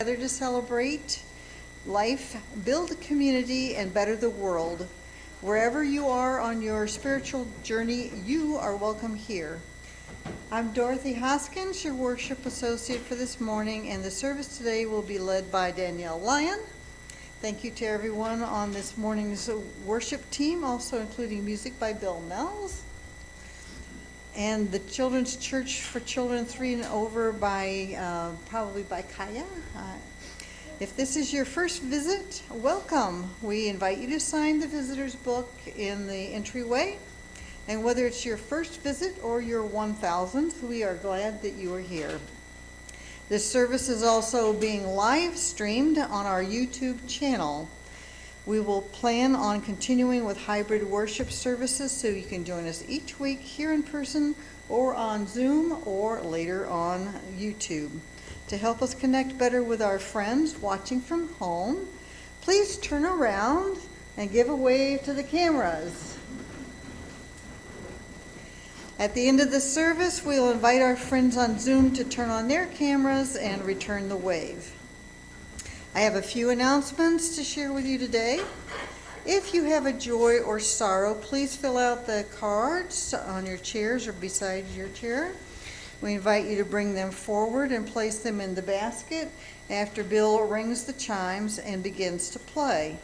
Together to celebrate life, build a community, and better the world. Wherever you are on your spiritual journey, you are welcome here. I'm Dorothy Hoskins, your worship associate for this morning, and the service today will be led by Danielle Lyon. Thank you to everyone on this morning's worship team, also including music by Bill Mells. And the Children's Church for Children 3 and over by probably by Kaya. If this is your first visit, welcome. We invite you to sign the visitor's book in the entryway. And whether it's your first visit or your 1000th, we are glad that you are here. This service is also being live streamed on our YouTube channel. We will plan on continuing with hybrid worship services, so you can join us each week here in person or on Zoom or later on YouTube. To help us connect better with our friends watching from home, please turn around and give a wave to the cameras. At the end of the service, we'll invite our friends on Zoom to turn on their cameras and return the wave. I have a few announcements to share with you today. If you have a joy or sorrow, please fill out the cards on your chairs or beside your chair. We invite you to bring them forward and place them in the basket after Bill rings the chimes and begins to play.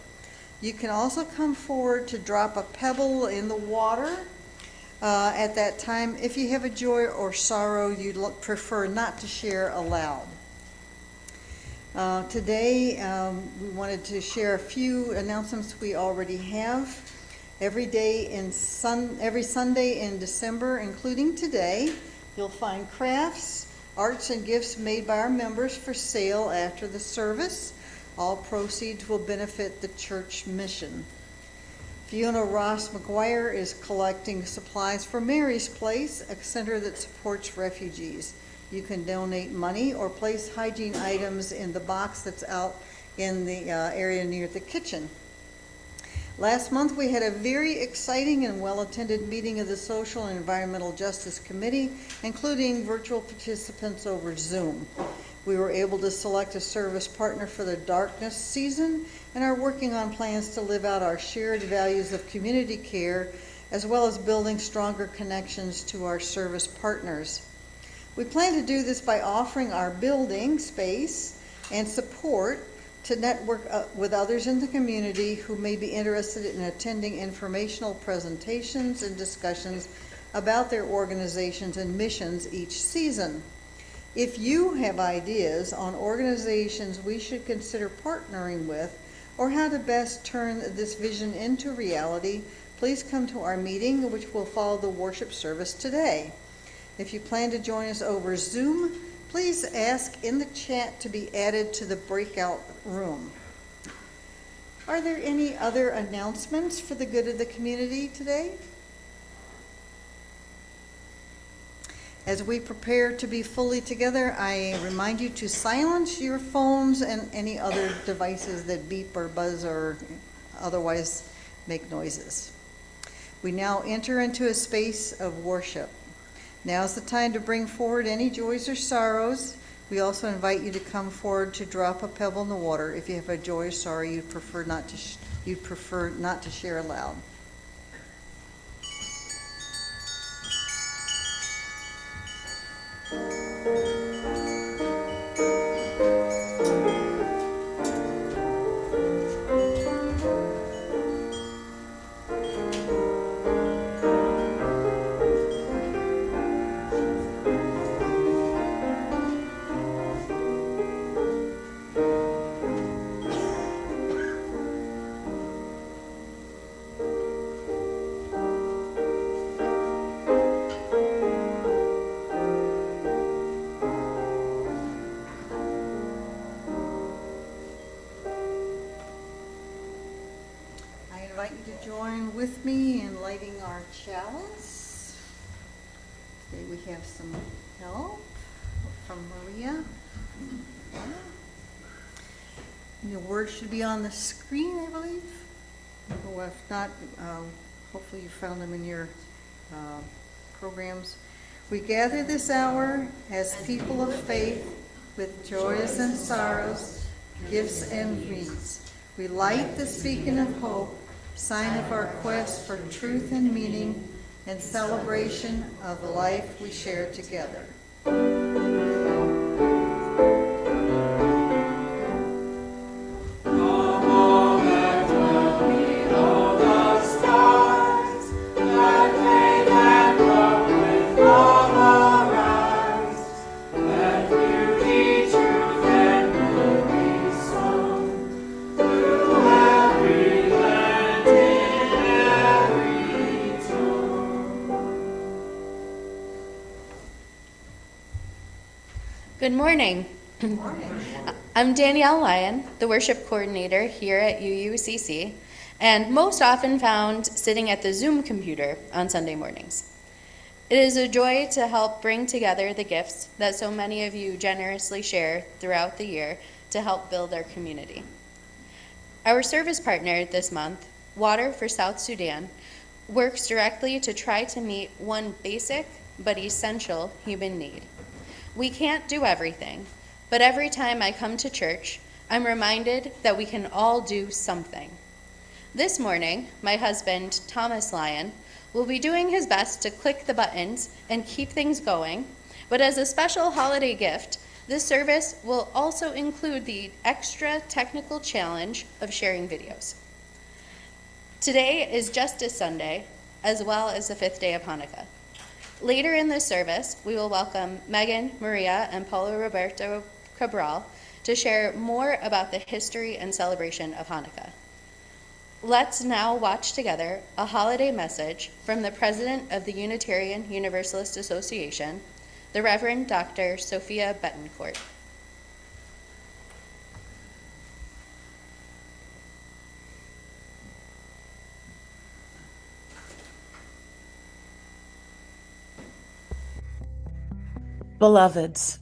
You can also come forward to drop a pebble in the water at that time if you have a joy or sorrow you'd prefer not to share aloud. Today, we wanted to share a few announcements we already have. Every Sunday in December, including today, you'll find crafts, arts, and gifts made by our members for sale after the service. All proceeds will benefit the church mission. Fiona Ross McGuire is collecting supplies for Mary's Place, a center that supports refugees. You can donate money or place hygiene items in the box that's out in the area near the kitchen. Last month we had a very exciting and well-attended meeting of the Social and Environmental Justice Committee, including virtual participants over Zoom. We were able to select a service partner for the darkness season and are working on plans to live out our shared values of community care, as well as building stronger connections to our service partners. We plan to do this by offering our building space and support to network with others in the community who may be interested in attending informational presentations and discussions about their organizations and missions each season. If you have ideas on organizations we should consider partnering with or how to best turn this vision into reality, please come to our meeting, which will follow the worship service today. If you plan to join us over Zoom, please ask in the chat to be added to the breakout room. Are there any other announcements for the good of the community today? As we prepare to be fully together, I remind you to silence your phones and any other devices that beep or buzz or otherwise make noises. We now enter into a space of worship. Now's the time to bring forward any joys or sorrows. We also invite you to come forward to drop a pebble in the water if you have a joy or sorrow you'd prefer not to share aloud. Join with me in lighting our chalice. Today we have some help from Maria. The words should be on the screen, I believe. Or if not, hopefully you found them in your programs. We gather this hour as people of faith with joys and sorrows, gifts and wreaths. We light this beacon of hope, sign of our quest for truth and meaning, and celebration of the life we share together. Good morning. Good morning. I'm Danielle Lyon, the worship coordinator here at UUCC, and most often found sitting at the Zoom computer on Sunday mornings. It is a joy to help bring together the gifts that so many of you generously share throughout the year to help build our community. Our service partner this month, Water for South Sudan, works directly to try to meet one basic but essential human need. We can't do everything, but every time I come to church, I'm reminded that we can all do something. This morning, my husband, Thomas Lyon, will be doing his best to click the buttons and keep things going, but as a special holiday gift, this service will also include the extra technical challenge of sharing videos. Today is Justice Sunday, as well as the 5th day of Hanukkah. Later in this service, we will welcome Megan, Maria, and Paulo Roberto Cabral to share more about the history and celebration of Hanukkah. Let's now watch together a holiday message from the president of the Unitarian Universalist Association, the Reverend Dr. Sophia Betancourt. Beloveds,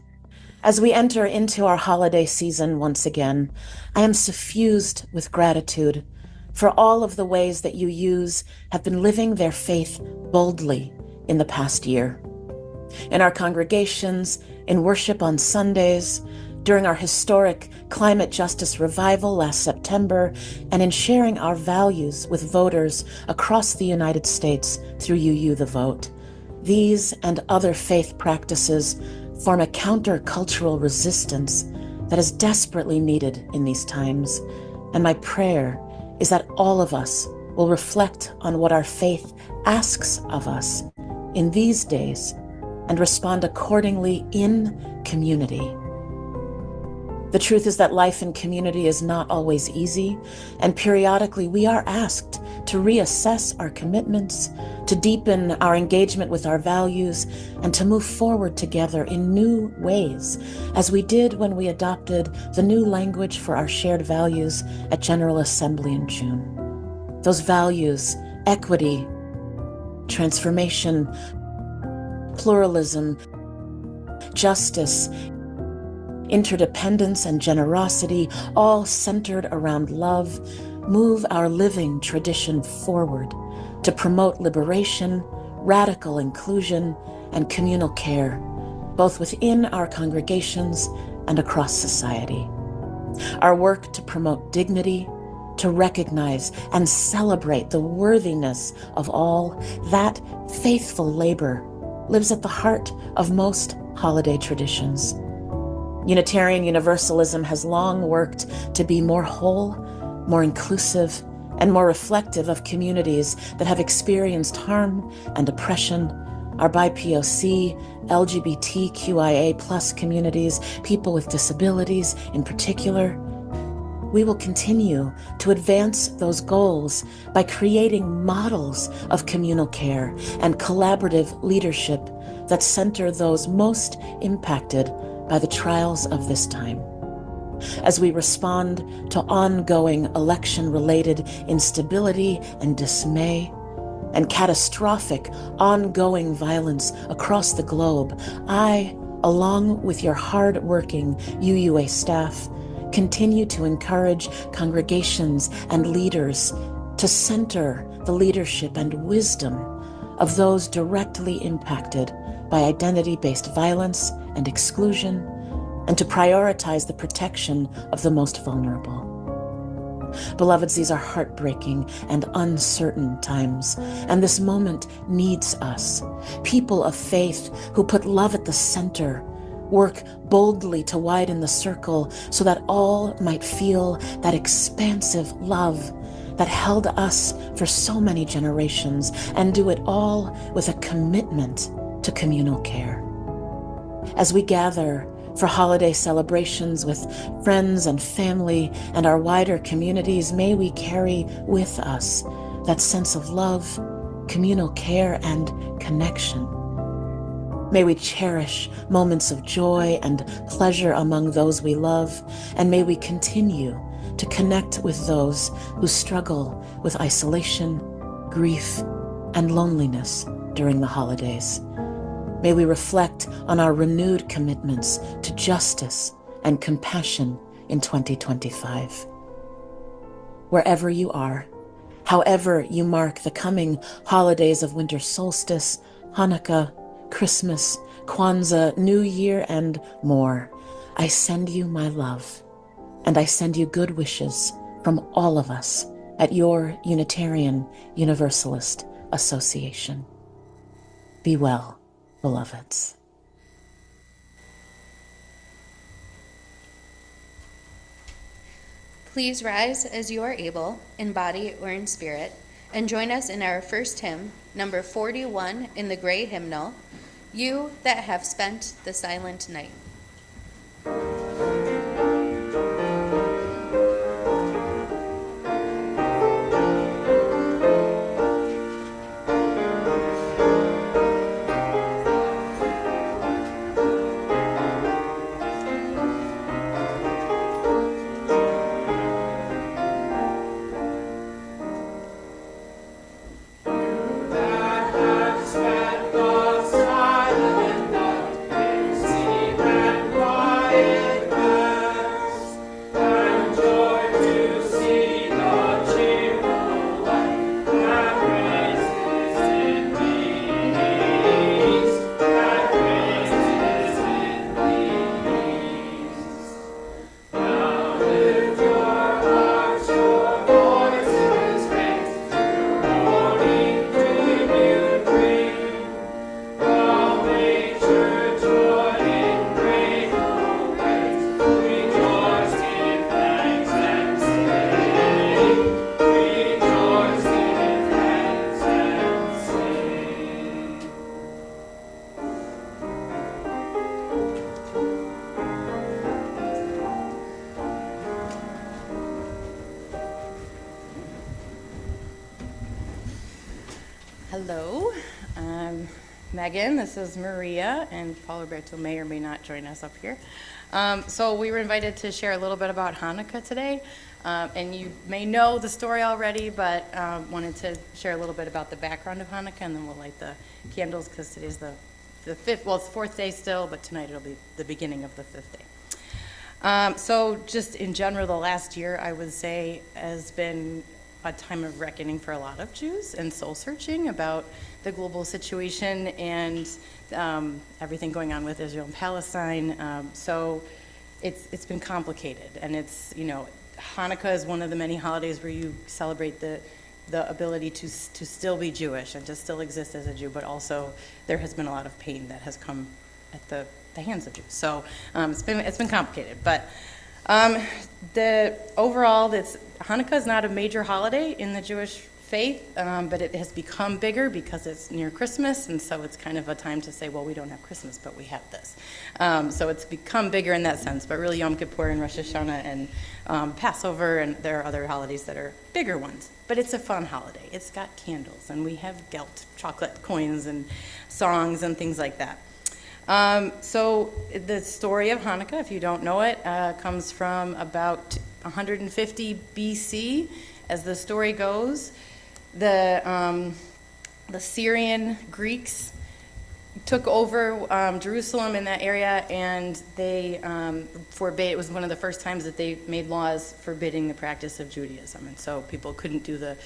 as we enter into our holiday season once again, I am suffused with gratitude for all of the ways that UUs have been living their faith boldly in the past year. In our congregations, in worship on Sundays, during our historic climate justice revival last September, and in sharing our values with voters across the United States through UU the Vote. These and other faith practices form a counter-cultural resistance that is desperately needed in these times. And my prayer is that all of us will reflect on what our faith asks of us in these days and respond accordingly in community. The truth is that life in community is not always easy, and periodically we are asked to reassess our commitments, to deepen our engagement with our values, and to move forward together in new ways, as we did when we adopted the new language for our shared values at General Assembly in June. Those values, equity, transformation, pluralism, justice, interdependence, and generosity, all centered around love, move our living tradition forward to promote liberation, radical inclusion, and communal care, both within our congregations and across society. Our work to promote dignity, to recognize and celebrate the worthiness of all, that faithful labor lives at the heart of most holiday traditions. Unitarian Universalism has long worked to be more whole, more inclusive, and more reflective of communities that have experienced harm and oppression, our BIPOC, LGBTQIA+ communities, people with disabilities in particular. We will continue to advance those goals by creating models of communal care and collaborative leadership that center those most impacted by the trials of this time. As we respond to ongoing election-related instability and dismay, and catastrophic ongoing violence across the globe, I, along with your hard-working UUA staff, continue to encourage congregations and leaders to center the leadership and wisdom of those directly impacted by identity-based violence and exclusion, and to prioritize the protection of the most vulnerable. Beloveds, these are heartbreaking and uncertain times, and this moment needs us, people of faith who put love at the center, work boldly to widen the circle so that all might feel that expansive love that held us for so many generations, and do it all with a commitment to communal care. As we gather for holiday celebrations with friends and family and our wider communities, may we carry with us that sense of love, communal care, and connection. May we cherish moments of joy and pleasure among those we love, and may we continue to connect with those who struggle with isolation, grief, and loneliness during the holidays. May we reflect on our renewed commitments to justice and compassion in 2025. Wherever you are, however you mark the coming holidays of winter solstice, Hanukkah, Christmas, Kwanzaa, New Year, and more, I send you my love, and I send you good wishes from all of us at your Unitarian Universalist Association. Be well, beloveds. Please rise as you are able, in body or in spirit, and join us in our first hymn, number 41 in the gray hymnal, You That Have Spent the Silent Night. Hello, I'm Megan. This is Maria, and Paul Roberto may or may not join us up here. So we were invited to share a little bit about Hanukkah today, and you may know the story already, but wanted to share a little bit about the background of Hanukkah, and then we'll light the candles because today's the fifth. Well, it's the fourth day still, but tonight it'll be the beginning of the fifth day. So just in general, the last year I would say has been a time of reckoning for a lot of Jews and soul searching about the global situation and everything going on with Israel and Palestine. So it's been complicated, and it's, you know, Hanukkah is one of the many holidays where you celebrate the ability to still be Jewish and to still exist as a Jew, but also there has been a lot of pain that has come at the hands of Jews. So it's been complicated, but Hanukkah is not a major holiday in the Jewish faith, but it has become bigger because it's near Christmas, and so it's kind of a time to say, well, we don't have Christmas, but we have this. So it's become bigger in that sense, but really Yom Kippur and Rosh Hashanah and Passover, and there are other holidays that are bigger ones. But it's a fun holiday. It's got candles, and we have gelt, chocolate coins, and songs and things like that. So the story of Hanukkah, if you don't know it, comes from about 150 BC. As the story goes, the Syrian Greeks took over Jerusalem in that area, and they forbade. It was one of the first times that they made laws forbidding the practice of Judaism, and so people couldn't do the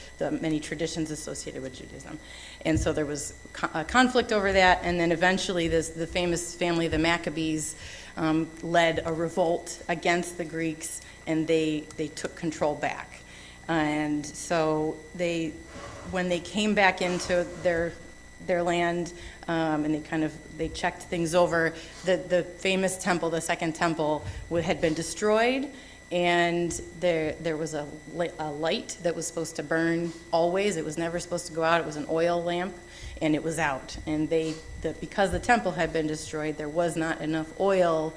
many traditions associated with Judaism. And so there was a conflict over that, and then eventually the famous family, the Maccabees, led a revolt against the Greeks, and they took control back. And so when they came back into their land, and they checked things over, the famous temple, the second temple, had been destroyed, and there was a light that was supposed to burn always. It was never supposed to go out. It was an oil lamp, and it was out. And because the temple had been destroyed, there was not enough oil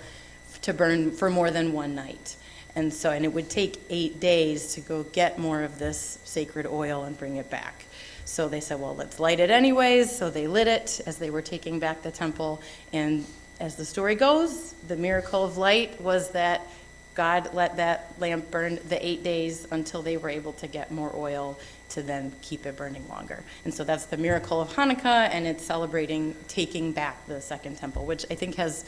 to burn for more than one night. And it would take 8 days to go get more of this sacred oil and bring it back. So they said, well, let's light it anyways. So they lit it as they were taking back the temple. And as the story goes, the miracle of light was that God let that lamp burn the 8 days until they were able to get more oil to then keep it burning longer. And so that's the miracle of Hanukkah, and it's celebrating taking back the second temple, which I think has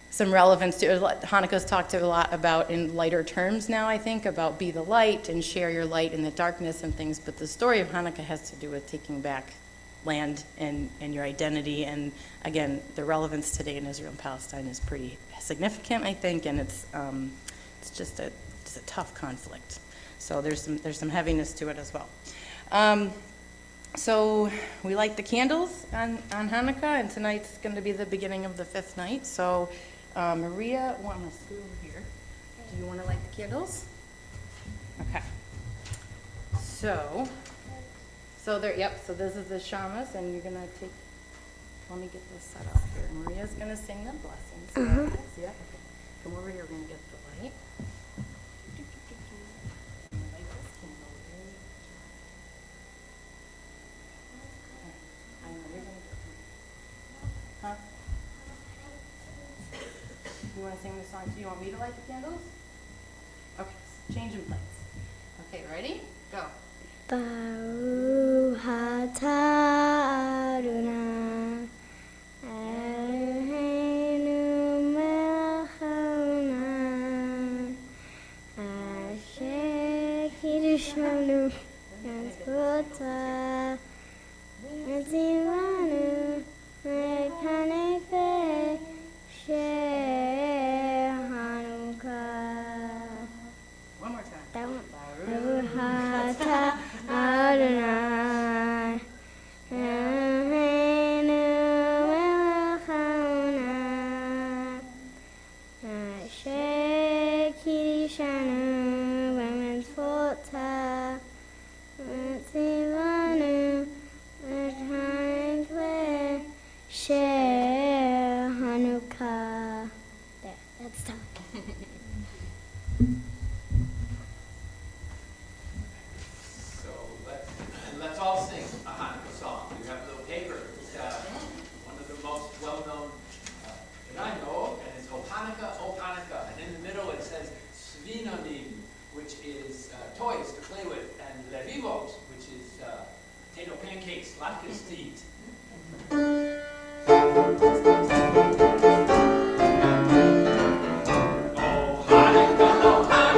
some relevance to it. Hanukkah's talked a lot about in lighter terms now, I think, about be the light and share your light in the darkness and things. But the story of Hanukkah has to do with taking back land and your identity. And again, the relevance today in Israel and Palestine is pretty significant, I think, and it's just a tough conflict. So there's some heaviness to it as well. So we light the candles on Hanukkah, and tonight's going to be the beginning of the 5th night. So Maria, I'm going to scoot over here. Do you want to light the candles? Okay. So this is the shamas, and you're going to let me get this set up here. Maria's going to sing the blessings. Yeah? Okay. Come over here, we're going to get the light. Light this candle really I know, you're going to Huh? You want to sing the song? Do you want me to light the candles? Okay, change in place. Okay, ready? Go. Baruch atah Adonai Eloheinu melech haolam asher kiddushanu mitzvotah v'tzivanu mechanekei sheh Hanukkah. One more time. That one. Baruch Baruch atah Adonai Eloheinu melech haolam asher kiddushanu b'mitzvotah v'tzivanu mechanekei sheh Hanukkah. There, that's done. So let's all sing a Hanukkah song. You have a little paper. It's one of the most well-known that I know, and it's O Hanukkah, O Hanukkah. And in the middle it says Svinonim, which is toys to play with, and Levivot, which is potato pancakes, latkes to eat. O Hanukkah, O Hanukkah.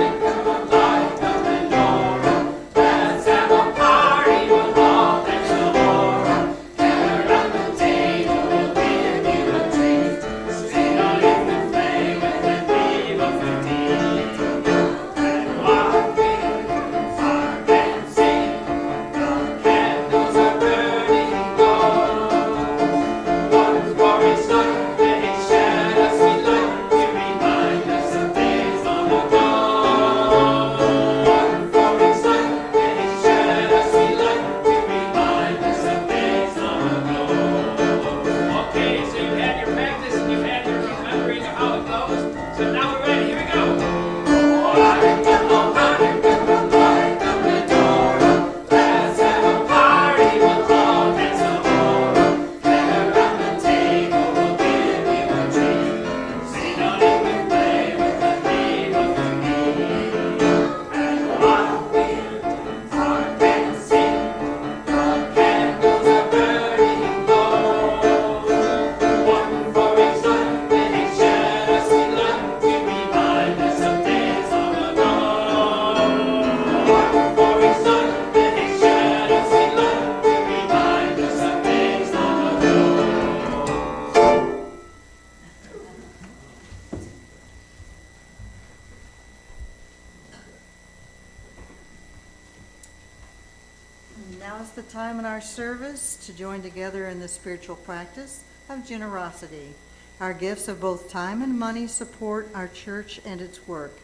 the time in our service to join together in the spiritual practice of generosity. Our gifts of both time and money support our church and its work.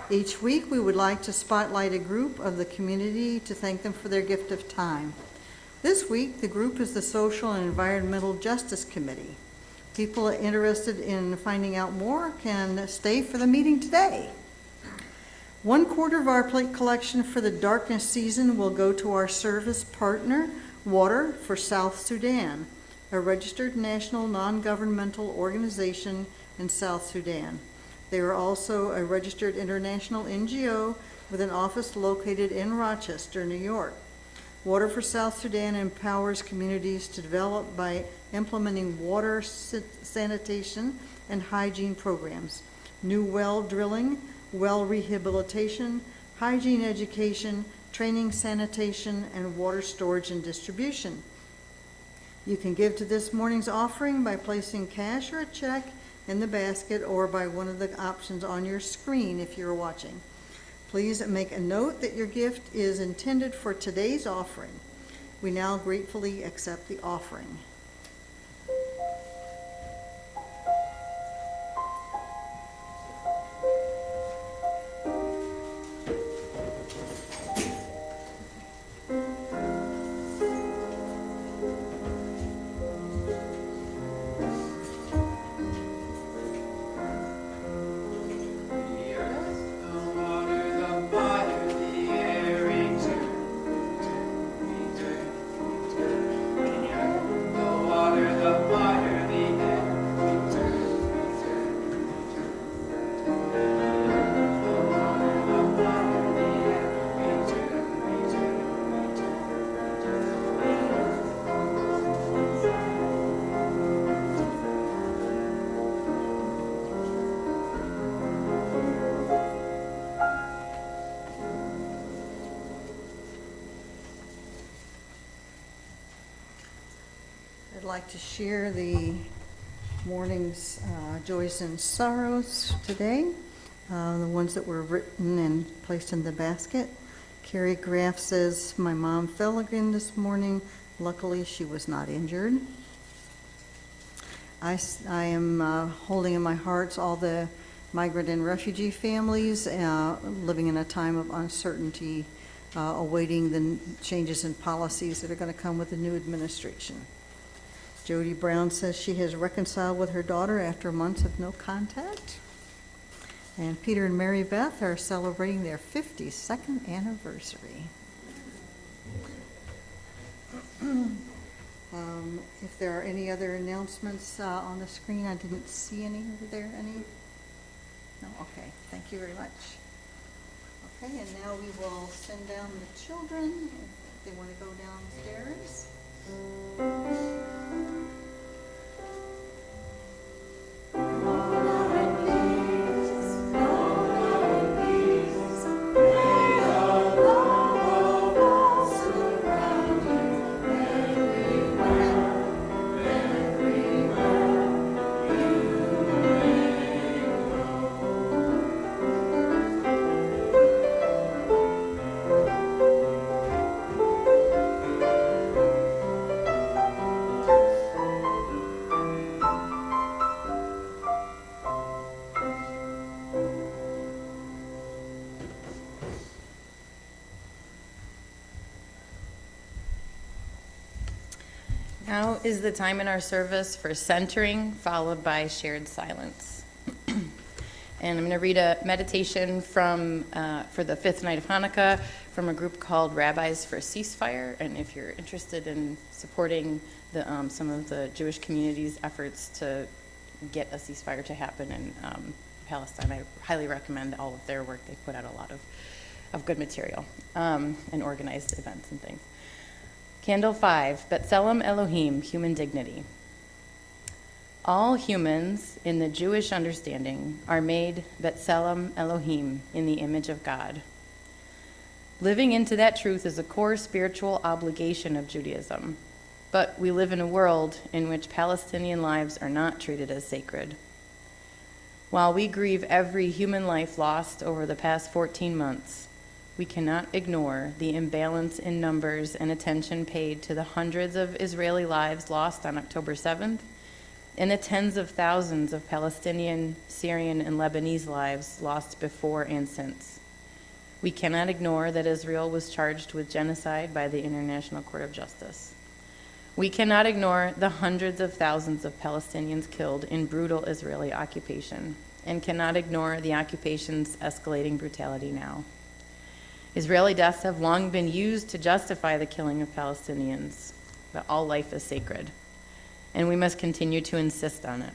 Each week, we would like to spotlight a group of the community to thank them for their gift of time. This week, the group is the Social and Environmental Justice Committee. People interested in finding out more can stay for the meeting today. 1/4 of our plate collection for the darkness season will go to our service partner, Water for South Sudan, a registered national non-governmental organization in South Sudan. They are also a registered international NGO with an office located in Rochester, New York. Water for South Sudan empowers communities to develop by implementing water sanitation and hygiene programs, new well drilling, well rehabilitation, hygiene education, training, sanitation, and water storage and distribution. You can give to this morning's offering by placing cash or a check in the basket or by one of the options on your screen if you're watching. Please make a note that your gift is intended for today's offering. We now gratefully accept the offering. I'd like to share the morning's joys and sorrows today, the ones that were written and placed in the basket. Carrie Graff says, my mom fell again this morning. Luckily, she was not injured. I am holding in my heart all the migrant and refugee families living in a time of uncertainty, awaiting the changes in policies that are going to come with the new administration. Jody Brown says she has reconciled with her daughter after months of no contact. And Peter and Mary Beth are celebrating their 52nd anniversary. If there are any other announcements on the screen, I didn't see any. Were there any? No? Okay. Thank you very much. Okay, and now we will send down the children if they want to go downstairs. Now is the time in our service for centering, followed by shared silence. And I'm going to read a meditation from for the fifth night of Hanukkah from a group called Rabbis for Ceasefire. And if you're interested in supporting some of the Jewish community's efforts to get a ceasefire to happen in Palestine, I highly recommend all of their work. They put out a lot of good material and organized events and things. Candle 5, B'Tselem Elohim, Human Dignity. All humans, in the Jewish understanding, are made B'Tselem Elohim, in the image of God. Living into that truth is a core spiritual obligation of Judaism, but we live in a world in which Palestinian lives are not treated as sacred. While we grieve every human life lost over the past 14 months, We cannot ignore the imbalance in numbers and attention paid to the hundreds of Israeli lives lost on October 7th and the tens of thousands of Palestinian, Syrian, and Lebanese lives lost before and since. We cannot ignore that Israel was charged with genocide by the International Court of Justice. We cannot ignore the hundreds of thousands of Palestinians killed in brutal Israeli occupation, and cannot ignore the occupation's escalating brutality now. Israeli deaths have long been used to justify the killing of Palestinians, but all life is sacred, and we must continue to insist on it.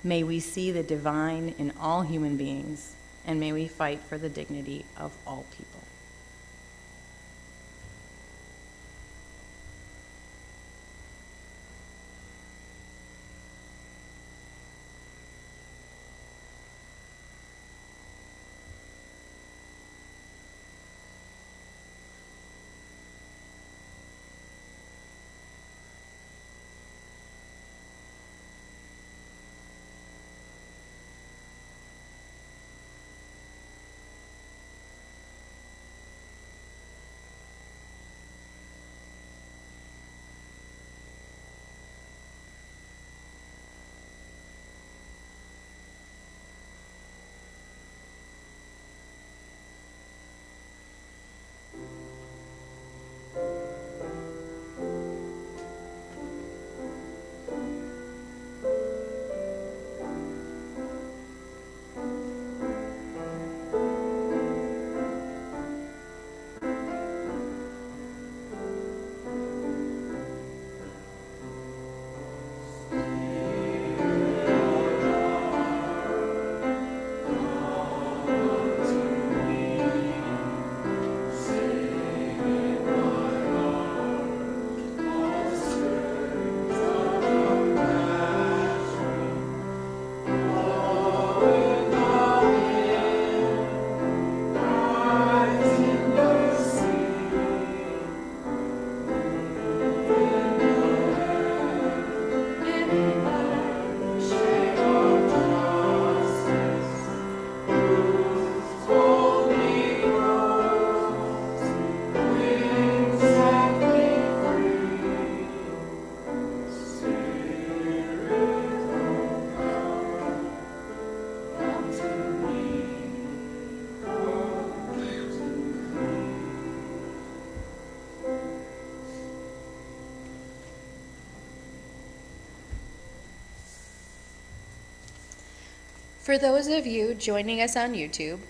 May we see the divine in all human beings, and may we fight for the dignity of all people. For those of you joining us on YouTube,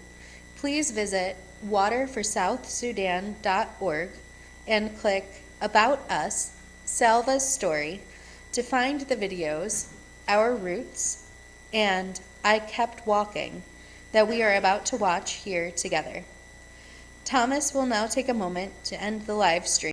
please visit waterforsouthsudan.org and click About Us, Salva's Story to find the videos, Our Roots, and I Kept Walking that we are about to watch here together. Thomas will now take a moment to end the live stream.